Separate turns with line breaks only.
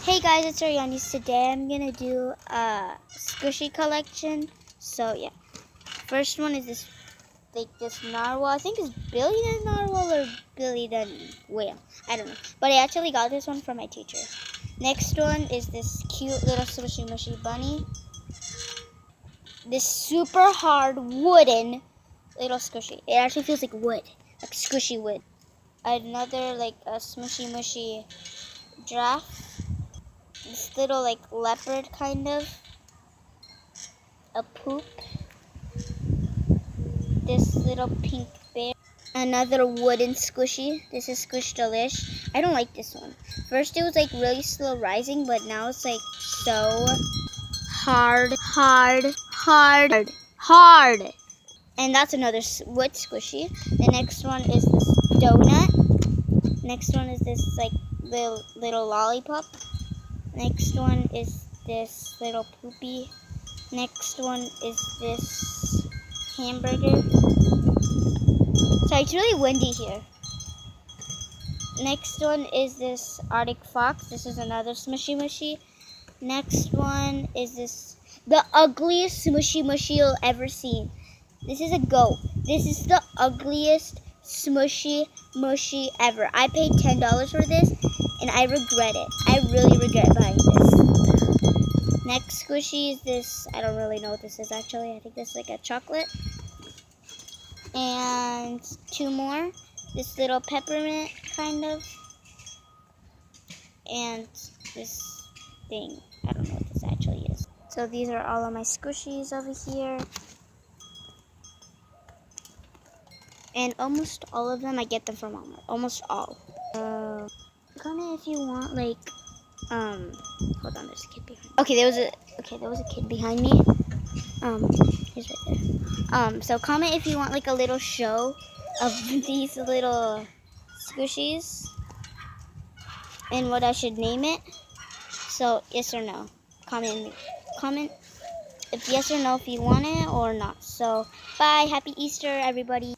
Hey guys, it's Arianis. Today I'm gonna do a squishy collection. So yeah, first one is this narwhal. I think it's Billy the narwhal or Billy the whale. I don't know, but I actually got this one from my teacher. Next one is this cute little squishy mushy bunny. This super hard wooden little squishy. It actually feels like wood, like squishy wood. Another like a smushy mushy giraffe. This little like leopard kind of. A poop. This little pink bear. Another wooden squishy. This is Squish Delish. I don't like this one. First it was like really slow rising, but now it's like so hard. And that's another wood squishy. The next one is this donut. Next one is this like little lollipop. Next one is this little poopy. Next one is this hamburger. Sorry, it's really windy here. Next one is this Arctic fox. This is another smushy mushy. Next one is this, the ugliest smushy mushy you'll ever seen. This is a goat. This is the ugliest smushy mushy ever. I paid $10 for this and I regret it. I really regret buying this. Next squishy is this, I don't really know what this is actually. I think this is like a chocolate. And two more. This little peppermint kind of. And this thing. I don't know what this actually is. So these are all of my squishies over here. And almost all of them, I get them from Walmart. Almost all. Comment if you want like, hold on, there's a kid behind me. Okay, there was a kid behind me. He's right there. So comment if you want like a little show of these little squishies and what I should name it. So yes or no. Comment if yes or no if you want it or not. So bye, happy Easter everybody.